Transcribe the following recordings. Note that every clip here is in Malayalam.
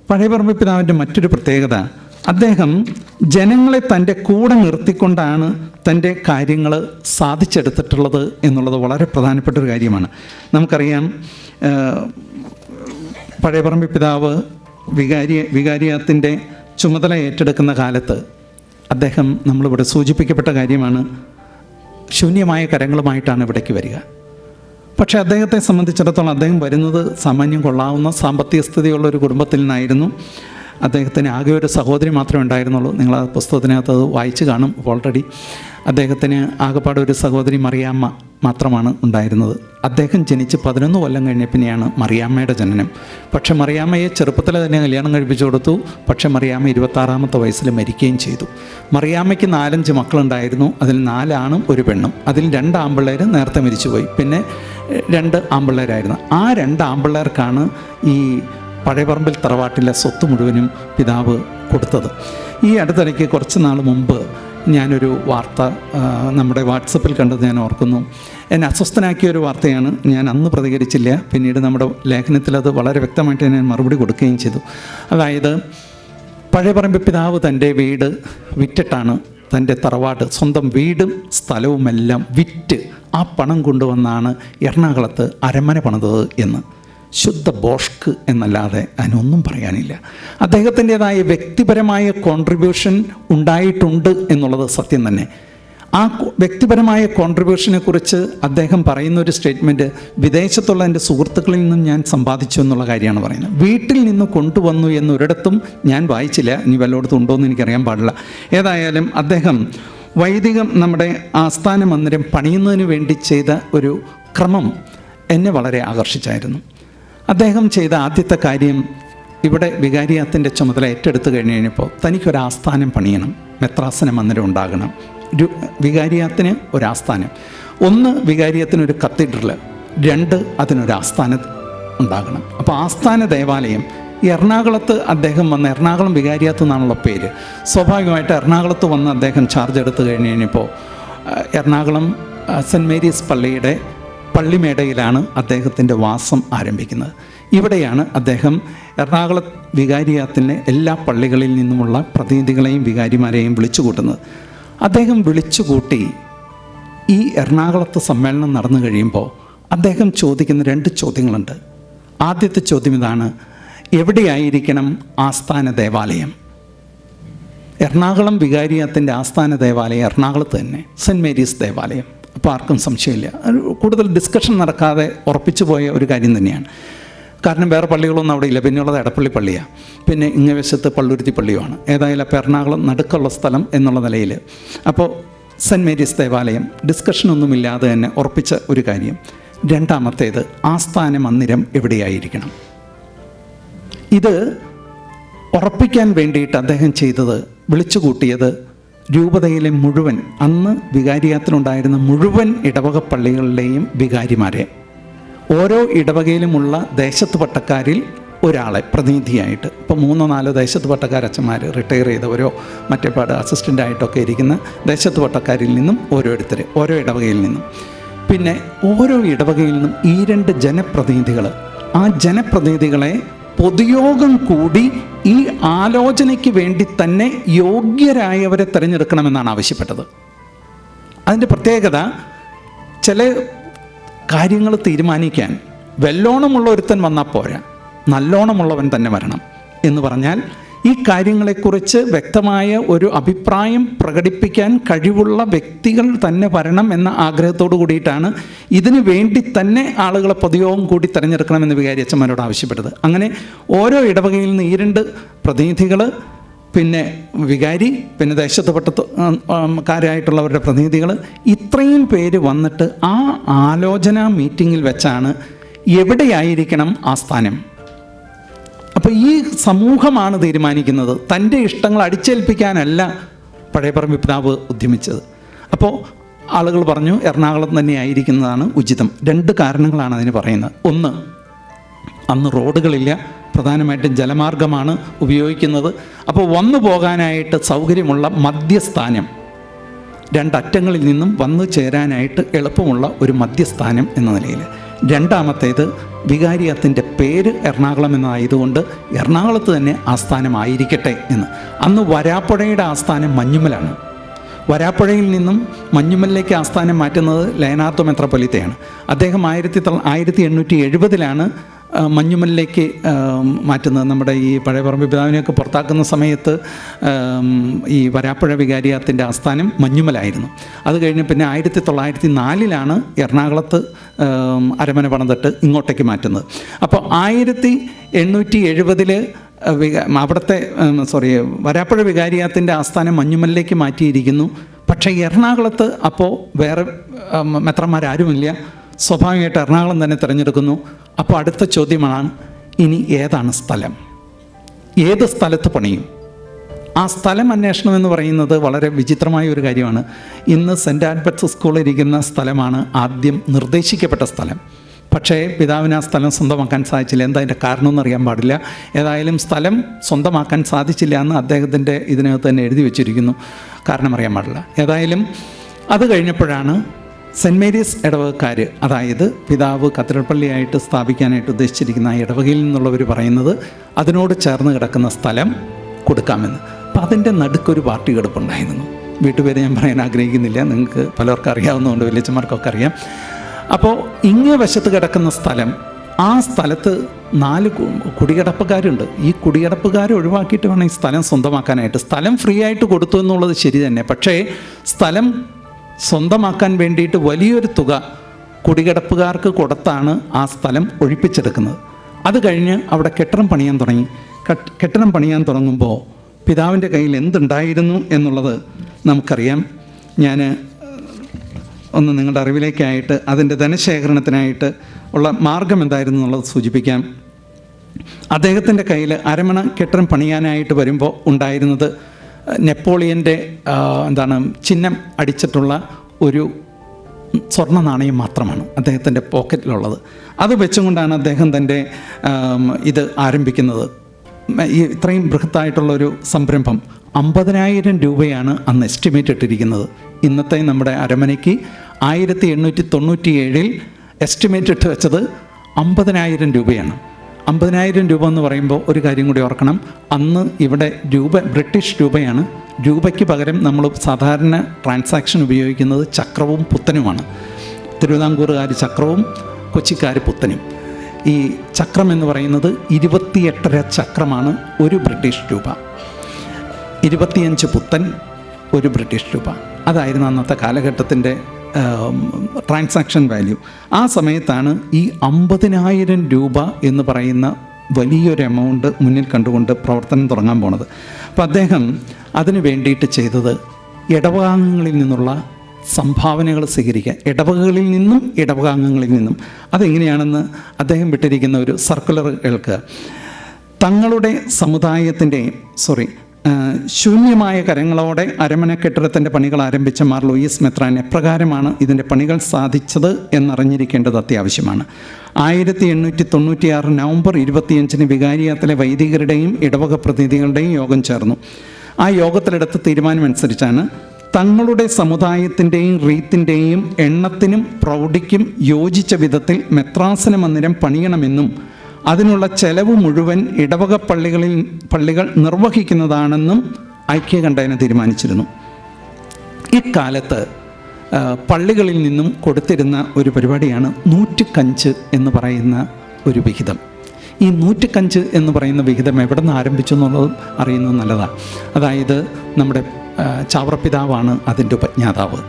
പഴയപറമ്പ് പിതാവിൻ്റെ മറ്റൊരു പ്രത്യേകത, അദ്ദേഹം ജനങ്ങളെ തൻ്റെ കൂടെ നിർത്തിക്കൊണ്ടാണ് തൻ്റെ കാര്യങ്ങൾ സാധിച്ചെടുത്തിട്ടുള്ളത് എന്നുള്ളത് വളരെ പ്രധാനപ്പെട്ടൊരു കാര്യമാണ്. നമുക്കറിയാം, പഴയപറമ്പ് പിതാവ് വികാരിയത്തിൻ്റെ ചുമതല ഏറ്റെടുക്കുന്ന കാലത്ത് അദ്ദേഹം നമ്മളിവിടെ സൂചിപ്പിക്കപ്പെട്ട കാര്യമാണ്, ശൂന്യമായ കരങ്ങളുമായിട്ടാണ് ഇവിടേക്ക് വരിക. പക്ഷേ അദ്ദേഹത്തെ സംബന്ധിച്ചിടത്തോളം അദ്ദേഹം വരുന്നത് സാമാന്യം കൊള്ളാവുന്ന സാമ്പത്തിക സ്ഥിതിയുള്ള ഒരു കുടുംബത്തിൽ നിന്നായിരുന്നു. അദ്ദേഹത്തിന് ആകെ ഒരു സഹോദരി മാത്രമേ ഉണ്ടായിരുന്നുള്ളൂ. നിങ്ങൾ ആ പുസ്തകത്തിനകത്ത് അത് വായിച്ച് കാണും ഓൾറെഡി. അദ്ദേഹത്തിന് ആകെപ്പാടെ ഒരു സഹോദരി മറിയാമ്മ മാത്രമാണ് ഉണ്ടായിരുന്നത്. അദ്ദേഹം ജനിച്ച് 11 കൊല്ലം കഴിഞ്ഞ പിന്നെയാണ് മറിയാമ്മയുടെ ജനനം. പക്ഷേ മറിയാമ്മയെ ചെറുപ്പത്തിൽ തന്നെ കല്യാണം കഴിപ്പിച്ചു കൊടുത്തു. പക്ഷേ മറിയാമ്മ 26-ാമത്തെ വയസ്സിൽ മരിക്കുകയും ചെയ്തു. മറിയാമ്മയ്ക്ക് 4-5 മക്കളുണ്ടായിരുന്നു. അതിൽ 4 ആണും 1 പെണ്ണും. അതിൽ 2 ആൺപിള്ളേർ നേരത്തെ മരിച്ചുപോയി. പിന്നെ 2 ആൺപിള്ളേരായിരുന്നു. ആ 2 ആൺപിള്ളേർക്കാണ് ഈ പഴയപറമ്പിൽ തറവാട്ടിലെ സ്വത്ത് മുഴുവനും പിതാവ് കൊടുത്തത്. ഈ അടുത്തിടയ്ക്ക് കുറച്ച് നാൾ മുമ്പ് ഞാനൊരു വാർത്ത നമ്മുടെ വാട്സപ്പിൽ കണ്ടത് ഞാൻ ഓർക്കുന്നു. എന്നെ അസ്വസ്ഥനാക്കിയൊരു വാർത്തയാണ്. ഞാൻ അന്ന് പ്രതികരിച്ചില്ല. പിന്നീട് നമ്മുടെ ലേഖനത്തിൽ അത് വളരെ വ്യക്തമായിട്ട് ഞാൻ മറുപടി കൊടുക്കുകയും ചെയ്തു. അതായത്, പഴയപറമ്പ് പിതാവ് തൻ്റെ വീട് വിറ്റിട്ടാണ്, തൻ്റെ തറവാട്, സ്വന്തം വീടും സ്ഥലവുമെല്ലാം വിറ്റ് ആ പണം കൊണ്ടുവന്നാണ് എറണാകുളത്ത് അരമന പണിതത് എന്ന്. ശുദ്ധ ബോഷ്ക്ക് എന്നല്ലാതെ അതിനൊന്നും പറയാനില്ല. അദ്ദേഹത്തിൻ്റേതായ വ്യക്തിപരമായ കോൺട്രിബ്യൂഷൻ ഉണ്ടായിട്ടുണ്ട് എന്നുള്ളത് സത്യം തന്നെ. ആ വ്യക്തിപരമായ കോൺട്രിബ്യൂഷനെ കുറിച്ച് അദ്ദേഹം പറയുന്നൊരു സ്റ്റേറ്റ്മെൻറ്റ്, വിദേശത്തുള്ള എൻ്റെ സുഹൃത്തുക്കളിൽ നിന്നും ഞാൻ സമ്പാദിച്ചു എന്നുള്ള കാര്യമാണ് പറയുന്നത്. വീട്ടിൽ നിന്ന് കൊണ്ടുവന്നു എന്നൊരിടത്തും ഞാൻ വായിച്ചില്ല. ഇനി വല്ലയിടത്തും ഉണ്ടോ എന്ന് എനിക്കറിയാൻ പാടില്ല. ഏതായാലും അദ്ദേഹം വൈദികം നമ്മുടെ ആസ്ഥാന മന്ദിരം പണിയുന്നതിന് വേണ്ടി ചെയ്ത ഒരു ക്രമം എന്നെ വളരെ ആകർഷിച്ചായിരുന്നു. അദ്ദേഹം ചെയ്ത ആദ്യത്തെ കാര്യം, ഇവിടെ വികാരിയത്തിൻ്റെ ചുമതല ഏറ്റെടുത്ത് കഴിഞ്ഞപ്പോൾ തനിക്കൊരാസ്ഥാനം പണിയണം, മെത്രാസന മന്ദിരം ഉണ്ടാകണം. വികാരിയത്തിന് ഒരാസ്ഥാനം, 1 വികാരിയത്തിനൊരു കത്തീഡ്രൽ, 2 അതിനൊരാസ്ഥാനം ഉണ്ടാകണം. അപ്പോൾ ആസ്ഥാന ദേവാലയം എറണാകുളത്ത് അദ്ദേഹം വന്ന്, എറണാകുളം വികാരിയത്ത് നിന്നാണുള്ള പേര്, സ്വാഭാവികമായിട്ട് എറണാകുളത്ത് വന്ന് അദ്ദേഹം ചാർജ് എടുത്ത് കഴിഞ്ഞപ്പോൾ എറണാകുളം സെൻറ്റ് മേരീസ് പള്ളിയുടെ പള്ളിമേടയിലാണ് അദ്ദേഹത്തിൻ്റെ വാസം ആരംഭിക്കുന്നത്. ഇവിടെയാണ് അദ്ദേഹം എറണാകുളം വികാരിയത്തിൻ്റെ എല്ലാ പള്ളികളിൽ നിന്നുമുള്ള പ്രതിനിധികളെയും വികാരിമാരെയും വിളിച്ചു കൂട്ടുന്നത്. അദ്ദേഹം വിളിച്ചുകൂട്ടി ഈ എറണാകുളത്ത് സമ്മേളനം നടന്നു കഴിയുമ്പോൾ അദ്ദേഹം ചോദിക്കുന്ന 2 ചോദ്യങ്ങളുണ്ട്. ആദ്യത്തെ ചോദ്യം ഇതാണ്: എവിടെയായിരിക്കണം ആസ്ഥാന ദേവാലയം? എറണാകുളം വികാരിയത്തിൻ്റെ ആസ്ഥാന ദേവാലയം എറണാകുളത്ത് തന്നെ, സെൻറ്റ് മേരീസ് ദേവാലയം. അപ്പോൾ ആർക്കും സംശയമില്ല. കൂടുതൽ ഡിസ്കഷൻ നടക്കാതെ ഉറപ്പിച്ചു പോയ ഒരു കാര്യം തന്നെയാണ്. കാരണം വേറെ പള്ളികളൊന്നും അവിടെ ഇല്ല. പിന്നെയുള്ളത് എടപ്പള്ളി പള്ളിയാണ്, പിന്നെ ഇങ്ങവശത്ത് പള്ളുരുത്തി പള്ളിയുമാണ്. ഏതായാലും അപ്പോൾ എറണാകുളം നടുക്കുള്ള സ്ഥലം എന്നുള്ള നിലയിൽ അപ്പോൾ സെൻറ്റ് മേരീസ് ദേവാലയം ഡിസ്കഷനൊന്നുമില്ലാതെ തന്നെ ഉറപ്പിച്ച ഒരു കാര്യം. രണ്ടാമത്തേത്, ആസ്ഥാന മന്ദിരം എവിടെയായിരിക്കണം. ഇത് ഉറപ്പിക്കാൻ വേണ്ടിയിട്ട് അദ്ദേഹം ചെയ്തത്, വിളിച്ചു കൂട്ടിയത് രൂപതയിലെ മുഴുവൻ, അന്ന് വികാരിയത്തിനുണ്ടായിരുന്ന മുഴുവൻ ഇടവക പള്ളികളിലെയും വികാരിമാരെ, ഓരോ ഇടവകയിലുമുള്ള ദേശത്ത് പട്ടക്കാരിൽ ഒരാളെ പ്രതിനിധിയായിട്ട്, ഇപ്പോൾ 3-4 ദേശത്ത് പട്ടക്കാരച്ചന്മാർ റിട്ടയർ ചെയ്തവരോ മറ്റേപാട് അസിസ്റ്റൻ്റായിട്ടൊക്കെ ഇരിക്കുന്ന ദേശത്ത് പട്ടക്കാരിൽ നിന്നും ഓരോരുത്തർ, ഓരോ ഇടവകയിൽ നിന്നും, പിന്നെ ഓരോ ഇടവകയിൽ നിന്നും ഈ 2 ജനപ്രതിനിധികൾ, ആ ജനപ്രതിനിധികളെ പൊതുയോഗം കൂടി ഈ ആലോചനയ്ക്ക് വേണ്ടി തന്നെ യോഗ്യരായവരെ തിരഞ്ഞെടുക്കണമെന്നാണ് ആവശ്യപ്പെട്ടത്. അതിൻ്റെ പ്രത്യേകത, ചില കാര്യങ്ങൾ തീരുമാനിക്കാൻ വെല്ലോണമുള്ള ഒരുത്തൻ വന്നാൽ പോരാ, നല്ലോണമുള്ളവൻ തന്നെ വരണം എന്ന് പറഞ്ഞാൽ, ഈ കാര്യങ്ങളെക്കുറിച്ച് വ്യക്തമായ ഒരു അഭിപ്രായം പ്രകടിപ്പിക്കാൻ കഴിവുള്ള വ്യക്തികൾ തന്നെ വരണം എന്ന ആഗ്രഹത്തോടു കൂടിയിട്ടാണ് ഇതിനു വേണ്ടി തന്നെ ആളുകളെ പൊതുയോഗം കൂടി തിരഞ്ഞെടുക്കണമെന്ന് വികാരിയച്ചന്മാരോട് ആവശ്യപ്പെട്ടത്. അങ്ങനെ ഓരോ ഇടവകയിൽ നിന്ന് ഈ 2 പ്രതിനിധികൾ, പിന്നെ വികാരി, പിന്നെ ദേശത്തുപട്ടക്കാരായിട്ടുള്ളവരുടെ പ്രതിനിധികൾ, ഇത്രയും പേര് വന്നിട്ട് ആ ആലോചനാ മീറ്റിങ്ങിൽ വെച്ചാണ് എവിടെയായിരിക്കണം ആസ്ഥാനം. അപ്പോൾ ഈ സമൂഹമാണ് തീരുമാനിക്കുന്നത്. തൻ്റെ ഇഷ്ടങ്ങൾ അടിച്ചേൽപ്പിക്കാനല്ല പഴയപറമ്പ് പിതാവ് ഉദ്യമിച്ചത്. അപ്പോൾ ആളുകൾ പറഞ്ഞു എറണാകുളം തന്നെ ആയിരിക്കുന്നതാണ് ഉചിതം. 2 കാരണങ്ങളാണ് അതിന് പറയുന്നത്. ഒന്ന്, അന്ന് റോഡുകളില്ല, പ്രധാനമായിട്ടും ജലമാർഗമാണ് ഉപയോഗിക്കുന്നത്. അപ്പോൾ വന്നു പോകാനായിട്ട് സൗകര്യമുള്ള മധ്യസ്ഥാനം, 2 അറ്റങ്ങളിൽ നിന്നും വന്നു ചേരാനായിട്ട് എളുപ്പമുള്ള ഒരു മധ്യസ്ഥാനം എന്ന നിലയിൽ. രണ്ടാമത്തേത്, വികാരിയത്തിൻ്റെ പേര് എറണാകുളം എന്നതായതുകൊണ്ട് എറണാകുളത്ത് തന്നെ ആസ്ഥാനമായിരിക്കട്ടെ എന്ന്. അന്ന് വരാപ്പുഴയുടെ ആസ്ഥാനം മഞ്ഞുമലാണ്. വരാപ്പുഴയിൽ നിന്നും മഞ്ഞുമലിലേക്ക് ആസ്ഥാനം മാറ്റുന്നത് ലയനാർഡോ മെത്രാപ്പൊലീത്തയാണ്. അദ്ദേഹം 1870 മഞ്ഞുമലിലേക്ക് മാറ്റുന്നത്. നമ്മുടെ ഈ പഴയപറമ്പ് പിതാവിനെയൊക്കെ പുറത്താക്കുന്ന സമയത്ത് ഈ വരാപ്പുഴ വികാരിയാത്തിൻ്റെ ആസ്ഥാനം മഞ്ഞുമലായിരുന്നു. അത് കഴിഞ്ഞ് പിന്നെ 1904 എറണാകുളത്ത് അരമന പണിതിട്ട് ഇങ്ങോട്ടേക്ക് മാറ്റുന്നത്. അപ്പോൾ 1870 അവിടുത്തെ വരാപ്പുഴ വികാരിയാത്തിൻ്റെ ആസ്ഥാനം മഞ്ഞുമലിലേക്ക് മാറ്റിയിരിക്കുന്നു. പക്ഷേ എറണാകുളത്ത് അപ്പോൾ വേറെ മെത്രന്മാരാരുമില്ല. സ്വാഭാവികമായിട്ട് എറണാകുളം തന്നെ തിരഞ്ഞെടുക്കുന്നു. അപ്പോൾ അടുത്ത ചോദ്യമാണ്, ഇനി ഏതാണ് സ്ഥലം, ഏത് സ്ഥലത്ത് പണിയും? ആ സ്ഥലം അന്വേഷണം എന്ന് പറയുന്നത് വളരെ വിചിത്രമായ ഒരു കാര്യമാണ്. ഇന്ന് സെൻറ്റ് ആൽബർട്ട്സ് സ്കൂൾ ഇരിക്കുന്ന സ്ഥലമാണ് ആദ്യം നിർദ്ദേശിക്കപ്പെട്ട സ്ഥലം. പക്ഷേ പിതാവിന് ആ സ്ഥലം സ്വന്തമാക്കാൻ സാധിച്ചില്ല. എന്താ അതിൻ്റെ കാരണമെന്ന് അറിയാൻ പാടില്ല. ഏതായാലും സ്ഥലം സ്വന്തമാക്കാൻ സാധിച്ചില്ല എന്ന് അദ്ദേഹത്തിൻ്റെ ഇതിനകത്ത് തന്നെ എഴുതി വച്ചിരിക്കുന്നു. കാരണം അറിയാൻ പാടില്ല. ഏതായാലും അത് കഴിഞ്ഞപ്പോഴാണ് സെൻറ്റ് മേരീസ് ഇടവകക്കാർ, അതായത് പിതാവ് കത്തീഡ്രൽ പള്ളിയായിട്ട് സ്ഥാപിക്കാനായിട്ട് ഉദ്ദേശിച്ചിരിക്കുന്ന ആ ഇടവകയിൽ നിന്നുള്ളവർ പറയുന്നത് അതിനോട് ചേർന്ന് കിടക്കുന്ന സ്ഥലം കൊടുക്കാമെന്ന്. അപ്പം അതിൻ്റെ നടുക്കൊരു പാർട്ടി കിടപ്പുണ്ടായിരുന്നു. വീട്ടുപേര് ഞാൻ പറയാൻ ആഗ്രഹിക്കുന്നില്ല, നിങ്ങൾക്ക് പലർക്കും അറിയാവുന്നതുകൊണ്ട്, വലിയച്ഛന്മാർക്കൊക്കെ അറിയാം. അപ്പോൾ ഇങ്ങേ വശത്ത് കിടക്കുന്ന സ്ഥലം, ആ സ്ഥലത്ത് 4 കുടികിടപ്പുകാരുണ്ട്. ഈ കുടികിടപ്പുകാരെ ഒഴിവാക്കിയിട്ട് വേണം ഈ സ്ഥലം സ്വന്തമാക്കാനായിട്ട്. സ്ഥലം ഫ്രീ ആയിട്ട് കൊടുത്തു എന്നുള്ളത് ശരി തന്നെ. പക്ഷേ സ്ഥലം സ്വന്തമാക്കാൻ വേണ്ടിയിട്ട് വലിയൊരു തുക കുടികിടപ്പുകാർക്ക് കൊടുത്താണ് ആ സ്ഥലം ഒഴിപ്പിച്ചെടുക്കുന്നത്. അത് കഴിഞ്ഞ് അവിടെ കെട്ടിടം പണിയാൻ തുടങ്ങി. കെട്ടിടം പണിയാൻ തുടങ്ങുമ്പോൾ പിതാവിൻ്റെ കയ്യിൽ എന്തുണ്ടായിരുന്നു എന്നുള്ളത് നമുക്കറിയാം. ഞാൻ ഒന്ന് നിങ്ങളുടെ അറിവിലേക്കായിട്ട് അതിൻ്റെ ധനശേഖരണത്തിനായിട്ട് ഉള്ള മാർഗം എന്തായിരുന്നു എന്നുള്ളത് സൂചിപ്പിക്കാം. അദ്ദേഹത്തിൻ്റെ കയ്യിൽ അരമന കെട്ടിടം പണിയാനായിട്ട് വരുമ്പോൾ ഉണ്ടായിരുന്നത് നെപ്പോളിയൻ്റെ ചിഹ്നം അടിച്ചിട്ടുള്ള ഒരു സ്വർണ്ണ നാണയം മാത്രമാണ് അദ്ദേഹത്തിൻ്റെ പോക്കറ്റിലുള്ളത്. അത് വെച്ചുകൊണ്ടാണ് അദ്ദേഹം തൻ്റെ ഇത് ആരംഭിക്കുന്നത്. ഈ ഇത്രയും ബൃഹത്തായിട്ടുള്ളൊരു സംരംഭം 50,000 രൂപയാണ് അന്ന് എസ്റ്റിമേറ്റ് ഇട്ടിരിക്കുന്നത്. ഇന്നത്തെ നമ്മുടെ അരമനയ്ക്ക് 1897 എസ്റ്റിമേറ്റ് ഇട്ട് വെച്ചത് 50,000 രൂപയാണ്. 50,000 രൂപ എന്ന് പറയുമ്പോൾ ഒരു കാര്യം കൂടി ഓർക്കണം, അന്ന് ഇവിടെ ബ്രിട്ടീഷ് രൂപയാണ്. രൂപയ്ക്ക് പകരം നമ്മൾ സാധാരണ ട്രാൻസാക്ഷൻ ഉപയോഗിക്കുന്നത് ചക്രവും പുത്തനുമാണ്. തിരുവിതാംകൂറുകാർ ചക്രവും കൊച്ചിക്കാർ പുത്തനും. ഈ ചക്രം എന്ന് പറയുന്നത് 28.5 ചക്രമാണ് ഒരു ബ്രിട്ടീഷ് രൂപ, 25 പുത്തൻ ഒരു ബ്രിട്ടീഷ് രൂപ. അതായിരുന്നു അന്നത്തെ കാലഘട്ടത്തിൻ്റെ ട്രാൻസാക്ഷൻ വാല്യൂ. ആ സമയത്താണ് ഈ 50,000 രൂപ എന്ന് പറയുന്ന വലിയൊരു എമൗണ്ട് മുന്നിൽ കണ്ടുകൊണ്ട് പ്രവർത്തനം തുടങ്ങാൻ പോണത്. അപ്പം അദ്ദേഹം അതിന് വേണ്ടിയിട്ട് ചെയ്തത് ഇടവകാംഗങ്ങളിൽ നിന്നുള്ള സംഭാവനകൾ സ്വീകരിക്കുക. ഇടവകകളിൽ നിന്നും ഇടവകാംഗങ്ങളിൽ നിന്നും. അതെങ്ങനെയാണെന്ന് അദ്ദേഹം വിട്ടിരിക്കുന്ന ഒരു സർക്കുലർ കേൾക്കുക. തങ്ങളുടെ സമുദായത്തിൻ്റെ ശൂന്യമായ കരങ്ങളോടെ അരമന കെട്ടിടത്തിൻ്റെ പണികൾ ആരംഭിച്ച മാർ ലൂയിസ് മെത്രാൻ എപ്രകാരമാണ് ഇതിൻ്റെ പണികൾ സാധിച്ചത് എന്നറിഞ്ഞിരിക്കേണ്ടത് അത്യാവശ്യമാണ്. 1896 നവംബർ 25 വികാരിയാത്തിലെ വൈദികരുടെയും ഇടവക പ്രതിനിധികളുടെയും യോഗം ചേർന്നു. ആ യോഗത്തിലെടുത്ത തീരുമാനമനുസരിച്ചാണ് തങ്ങളുടെ സമുദായത്തിൻ്റെയും റീത്തിൻ്റെയും എണ്ണത്തിനും പ്രൗഢിക്കും യോജിച്ച വിധത്തിൽ മെത്രാസന മന്ദിരം പണിയണമെന്നും അതിനുള്ള ചെലവ് മുഴുവൻ ഇടവക പള്ളികൾ നിർവഹിക്കുന്നതാണെന്നും ഐക്യകണ്ഠേന തീരുമാനിച്ചിരുന്നു. ഇക്കാലത്ത് പള്ളികളിൽ നിന്നും കൊടുത്തിരുന്ന ഒരു പരിപാടിയാണ് നൂറ്റുകഞ്ച് എന്ന് പറയുന്ന ഒരു വിഹിതം. ഈ നൂറ്റുകഞ്ച് എന്ന് പറയുന്ന വിഹിതം എവിടെ നിന്ന് ആരംഭിച്ചു എന്നുള്ളത് അറിയുന്നത് നല്ലതാണ്. അതായത് നമ്മുടെ ചാവറപ്പിതാവാണ് അതിൻ്റെ ഉപജ്ഞാതാവ്.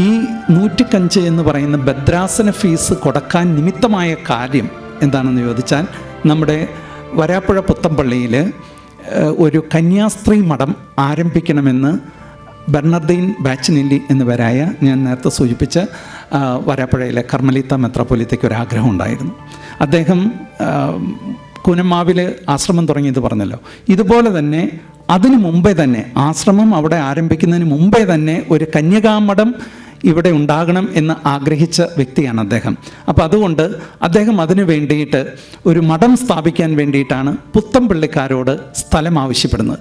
ഈ നൂറ്റുകഞ്ച് എന്ന് പറയുന്ന ഭദ്രാസന ഫീസ് കൊടുക്കാൻ നിമിത്തമായ കാര്യം എന്താണെന്ന് ചോദിച്ചാൽ, നമ്മുടെ വരാപ്പുഴ പുത്തമ്പള്ളിയിൽ ഒരു കന്യാസ്ത്രീ മഠം ആരംഭിക്കണമെന്ന് ബെർണർദീൻ ബാച്ചിനെല്ലി എന്നിവരായ ഞാൻ നേരത്തെ സൂചിപ്പിച്ച വരാപ്പുഴയിലെ കർമ്മലീത്ത മെത്രാപ്പൊലീത്തയ്ക്ക് ഒരാഗ്രഹം ഉണ്ടായിരുന്നു. അദ്ദേഹം കൂനമ്മാവിൽ ആശ്രമം തുടങ്ങിയത് പറഞ്ഞല്ലോ. ഇതുപോലെ തന്നെ അതിനു മുമ്പേ തന്നെ, ആശ്രമം അവിടെ ആരംഭിക്കുന്നതിന് മുമ്പേ തന്നെ ഒരു കന്യകാമഠം ഇവിടെ ഉണ്ടാകണം എന്ന് ആഗ്രഹിച്ച വ്യക്തിയാണ് അദ്ദേഹം. അപ്പോൾ അതുകൊണ്ട് അദ്ദേഹം അതിനു വേണ്ടിയിട്ട് ഒരു മഠം സ്ഥാപിക്കാൻ വേണ്ടിയിട്ടാണ് പുത്തമ്പള്ളിക്കാരോട് സ്ഥലം ആവശ്യപ്പെടുന്നത്.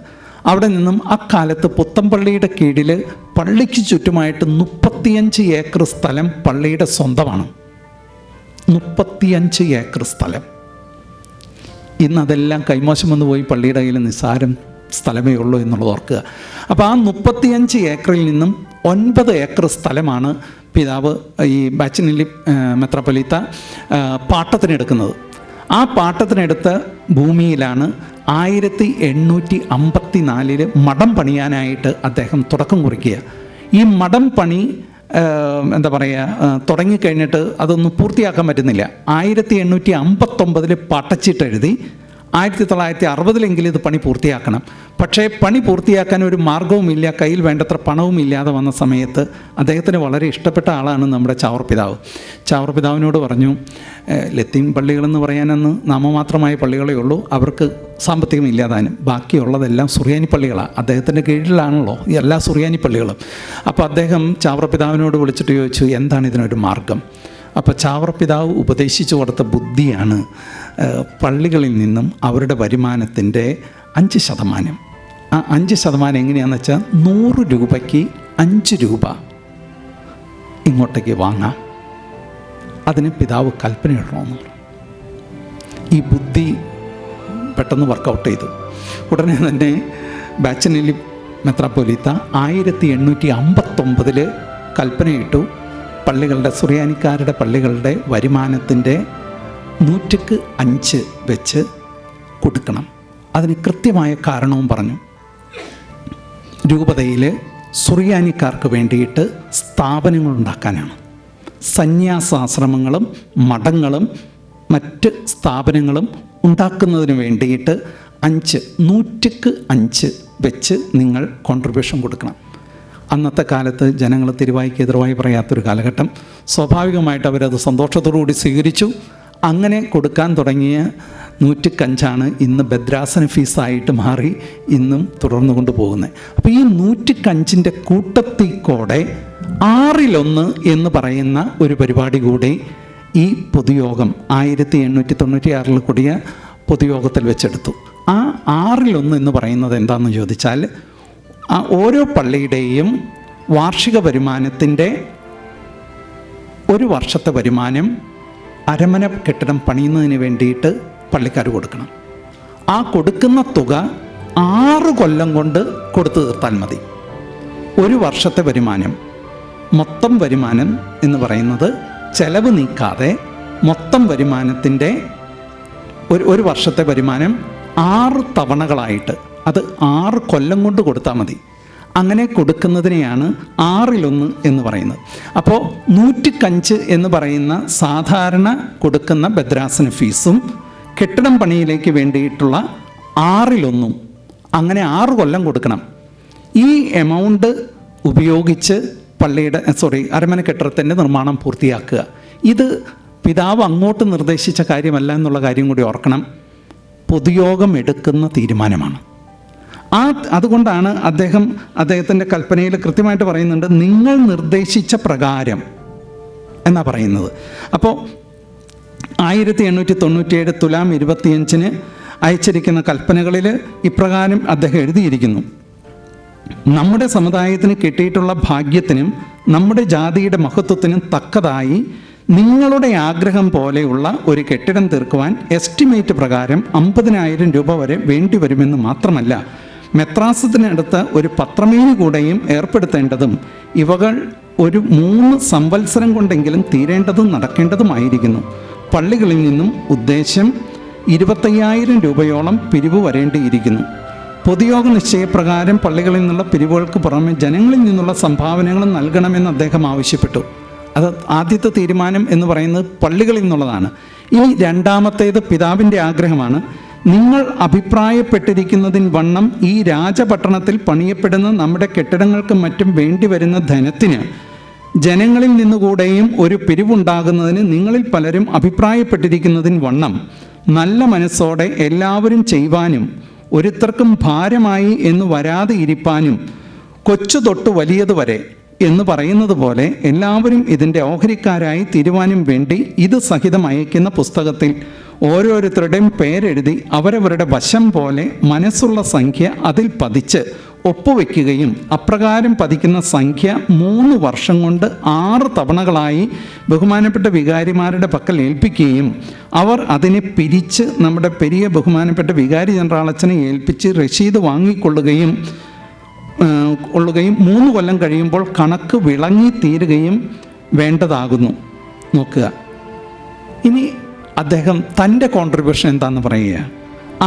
അവിടെ നിന്നും അക്കാലത്ത് പുത്തമ്പള്ളിയുടെ കീഴിൽ പള്ളിക്ക് ചുറ്റുമായിട്ട് 35 ഏക്കർ സ്ഥലം പള്ളിയുടെ സ്വന്തമാണ്. 35 ഏക്കർ സ്ഥലം ഇന്ന് അതെല്ലാം കൈമോശം വന്നു പോയി, പള്ളിയുടെ കയ്യിൽ നിസ്സാരം സ്ഥലമേ ഉള്ളൂ എന്നുള്ളത് ഓർക്കുക. അപ്പോൾ ആ 35 ഏക്കറിൽ നിന്നും 9 ഏക്കർ സ്ഥലമാണ് പിതാവ് ഈ ബാച്ചിനിലി മെത്രാപ്പൊലീത്ത പാട്ടത്തിനെടുക്കുന്നത്. ആ പാട്ടത്തിനെടുത്ത ഭൂമിയിലാണ് 1854 മഠം പണിയാനായിട്ട് അദ്ദേഹം തുടക്കം കുറിക്കുക. ഈ മഠം പണി എന്താ പറയുക, തുടങ്ങിക്കഴിഞ്ഞിട്ട് അതൊന്നും പൂർത്തിയാക്കാൻ പറ്റുന്നില്ല. 1859 പാട്ടച്ചീട്ട് എഴുതി 1960 ഇത് പണി പൂർത്തിയാക്കണം. പക്ഷേ പണി പൂർത്തിയാക്കാൻ ഒരു മാർഗവുമില്ല, കയ്യിൽ വേണ്ടത്ര പണവും ഇല്ലാതെ വന്ന സമയത്ത് അദ്ദേഹത്തിന് വളരെ ഇഷ്ടപ്പെട്ട ആളാണ് നമ്മുടെ ചാവർ പിതാവ്. ചാവർ പിതാവിനോട് പറഞ്ഞു, ലത്തീൻ പള്ളികളെന്ന് പറയാനന്ന് നാമമാത്രമായ പള്ളികളേ ഉള്ളൂ, അവർക്ക് സാമ്പത്തികം ഇല്ലാതാനും, ബാക്കിയുള്ളതെല്ലാം സുറിയാനി പള്ളികളാണ്, അദ്ദേഹത്തിൻ്റെ കീഴിലാണല്ലോ എല്ലാ സുറിയാനി പള്ളികളും. അപ്പോൾ അദ്ദേഹം ചാവർ പിതാവിനോട് വിളിച്ചിട്ട് ചോദിച്ചു, എന്താണ് ഇതിനൊരു മാർഗം? അപ്പോൾ ചാവർ പിതാവ് ഉപദേശിച്ചു കൊടുത്ത ബുദ്ധിയാണ് പള്ളികളിൽ നിന്നും അവരുടെ വരുമാനത്തിൻ്റെ 5%. ആ 5% എങ്ങനെയാണെന്ന് വെച്ചാൽ 100 രൂപയ്ക്ക് 5 രൂപ ഇങ്ങോട്ടേക്ക് വാങ്ങാം. അതിന് പിതാവ് കൽപ്പന ഇടണമെന്ന് പറഞ്ഞു. ഈ ബുദ്ധി പെട്ടെന്ന് വർക്കൗട്ട് ചെയ്തു. ഉടനെ തന്നെ ബാച്ചിനിലി മെത്രാപ്പൊലീത്ത 1859 കൽപ്പനയിട്ടു, പള്ളികളുടെ സുറിയാനിക്കാരുടെ പള്ളികളുടെ വരുമാനത്തിൻ്റെ 100% വെച്ച് കൊടുക്കണം. അതിന് കൃത്യമായ കാരണവും പറഞ്ഞു. രൂപതയിൽ സുറിയാനിക്കാർക്ക് വേണ്ടിയിട്ട് സ്ഥാപനങ്ങളുണ്ടാക്കാനാണ്. സന്യാസാശ്രമങ്ങളും മഠങ്ങളും മറ്റ് സ്ഥാപനങ്ങളും ഉണ്ടാക്കുന്നതിന് വേണ്ടിയിട്ട് 100% വെച്ച് നിങ്ങൾ കോൺട്രിബ്യൂഷൻ കൊടുക്കണം. അന്നത്തെ കാലത്ത് ജനങ്ങൾ തിരുവായിക്ക് എതിർവായി പറയാത്തൊരു കാലഘട്ടം. സ്വാഭാവികമായിട്ട് അവരത് സന്തോഷത്തോടുകൂടി സ്വീകരിച്ചു. അങ്ങനെ കൊടുക്കാൻ തുടങ്ങിയ 105 ഇന്ന് ഭദ്രാസന ഫീസായിട്ട് മാറി ഇന്നും തുടർന്നു കൊണ്ടുപോകുന്നത്. അപ്പോൾ ഈ 105 കൂട്ടത്തിൽക്കൂടെ 1/6 എന്ന് പറയുന്ന ഒരു പരിപാടി കൂടി ഈ പൊതുയോഗം 1896 കൂടിയ പൊതുയോഗത്തിൽ വെച്ചെടുത്തു. ആ 1/6 എന്ന് പറയുന്നത് എന്താണെന്ന് ചോദിച്ചാൽ, ഓരോ പള്ളിയുടെയും വാർഷിക വരുമാനത്തിൻ്റെ 1 വർഷത്തെ വരുമാനം അരമന കെട്ടിടം പണിയുന്നതിന് വേണ്ടിയിട്ട് പള്ളിക്കാർ കൊടുക്കണം. ആ കൊടുക്കുന്ന തുക 6 കൊല്ലം കൊണ്ട് കൊടുത്തു തീർത്താൽ മതി. 1 വർഷത്തെ വരുമാനം, മൊത്തം വരുമാനം എന്ന് പറയുന്നത് ചെലവ് നീക്കാതെ മൊത്തം വരുമാനത്തിൻ്റെ 1 വർഷത്തെ വരുമാനം 6 തവണകളായിട്ട്, അത് 6 കൊല്ലം കൊണ്ട് കൊടുത്താൽ മതി. അങ്ങനെ കൊടുക്കുന്നതിനെയാണ് 1/6 എന്ന് പറയുന്നത്. അപ്പോൾ 105 എന്ന് പറയുന്ന സാധാരണ കൊടുക്കുന്ന ഭദ്രാസന ഫീസും കെട്ടിടം പണിയിലേക്ക് വേണ്ടിയിട്ടുള്ള 1/6 അങ്ങനെ 6 കൊല്ലം കൊടുക്കണം. ഈ എമൗണ്ട് ഉപയോഗിച്ച് അരമന കെട്ടിടത്തിൻ്റെ നിർമ്മാണം പൂർത്തിയാക്കുക. ഇത് പിതാവ് അങ്ങോട്ട് നിർദ്ദേശിച്ച കാര്യമല്ല എന്നുള്ള കാര്യം കൂടി ഓർക്കണം. പൊതുയോഗം എടുക്കുന്ന തീരുമാനമാണ്. അതുകൊണ്ടാണ് അദ്ദേഹത്തിൻ്റെ കൽപ്പനയിൽ കൃത്യമായിട്ട് പറയുന്നുണ്ട്, നിങ്ങൾ നിർദ്ദേശിച്ച പ്രകാരം എന്നാണ് പറയുന്നത്. അപ്പോൾ 1897 തുലാം 25 അയച്ചിരിക്കുന്ന കൽപ്പനകളിൽ ഇപ്രകാരം അദ്ദേഹം എഴുതിയിരിക്കുന്നു: നമ്മുടെ സമുദായത്തിന് കിട്ടിയിട്ടുള്ള ഭാഗ്യത്തിനും നമ്മുടെ ജാതിയുടെ മഹത്വത്തിനും തക്കതായി നിങ്ങളുടെ ആഗ്രഹം പോലെയുള്ള ഒരു കെട്ടിടം തീർക്കുവാൻ എസ്റ്റിമേറ്റ് പ്രകാരം 50,000 രൂപ വരെ വേണ്ടിവരുമെന്ന് മാത്രമല്ല, മെത്രാസത്തിനടുത്ത് ഒരു പത്രമേനി കൂടെയും ഏർപ്പെടുത്തേണ്ടതും ഇവകൾ ഒരു 3 സംവത്സരം കൊണ്ടെങ്കിലും തീരേണ്ടതും നടക്കേണ്ടതുമായിരിക്കുന്നു. പള്ളികളിൽ നിന്നും ഉദ്ദേശം 25,000 രൂപയോളം പിരിവ് വരേണ്ടിയിരിക്കുന്നു. പൊതുയോഗ നിശ്ചയപ്രകാരം പള്ളികളിൽ നിന്നുള്ള പിരിവുകൾക്ക് പുറമെ ജനങ്ങളിൽ നിന്നുള്ള സംഭാവനകളും നൽകണമെന്ന് അദ്ദേഹം ആവശ്യപ്പെട്ടു. അത് ആദ്യത്തെ തീരുമാനം എന്ന് പറയുന്നത് പള്ളികളിൽ നിന്നുള്ളതാണ്. ഇനി രണ്ടാമത്തേത് പിതാവിൻ്റെ ആഗ്രഹമാണ്. നിങ്ങൾ അഭിപ്രായപ്പെട്ടിരിക്കുന്നതിന് വണ്ണം ഈ രാജപട്ടണത്തിൽ പണിയപ്പെടുന്ന നമ്മുടെ കെട്ടിടങ്ങൾക്കും മറ്റും വേണ്ടിവരുന്ന ധനത്തിന് ജനങ്ങളിൽ നിന്നുകൂടെയും ഒരു പിരിവുണ്ടാകുന്നതിന് നിങ്ങളിൽ പലരും അഭിപ്രായപ്പെട്ടിരിക്കുന്നതിന് വണ്ണം നല്ല മനസ്സോടെ എല്ലാവരും ചെയ്യുവാനും ഒരുത്തർക്കും ഭാരമായി എന്ന് വരാതെ ഇരിപ്പാനും കൊച്ചു തൊട്ട് വലിയതുവരെ എന്ന് പറയുന്നത് പോലെ എല്ലാവരും ഇതിൻ്റെ ഓഹരിക്കാരായി തീരുവാനും വേണ്ടി ഇത് സഹിതം അയക്കുന്ന പുസ്തകത്തിൽ ഓരോരുത്തരുടെയും പേരെഴുതി അവരവരുടെ വശം പോലെ മനസ്സുള്ള സംഖ്യ അതിൽ പതിച്ച് ഒപ്പുവെക്കുകയും അപ്രകാരം പതിക്കുന്ന സംഖ്യ 3 വർഷം കൊണ്ട് 6 തവണകളായി ബഹുമാനപ്പെട്ട വികാരിമാരുടെ പക്കൽ ഏൽപ്പിക്കുകയും അവർ അതിനെ പിരിച്ച് നമ്മുടെ പെരിയ ബഹുമാനപ്പെട്ട വികാരി ജനറാളച്ചനെ ഏൽപ്പിച്ച് രസീത് വാങ്ങിക്കൊള്ളുകയും 3 കൊല്ലം കഴിയുമ്പോൾ കണക്ക് വിളങ്ങി തീരുകയും വേണ്ടതാകുന്നു. നോക്കുക, ഇനി അദ്ദേഹം തൻ്റെ കോൺട്രിബ്യൂഷൻ എന്താണെന്ന് പറയുക.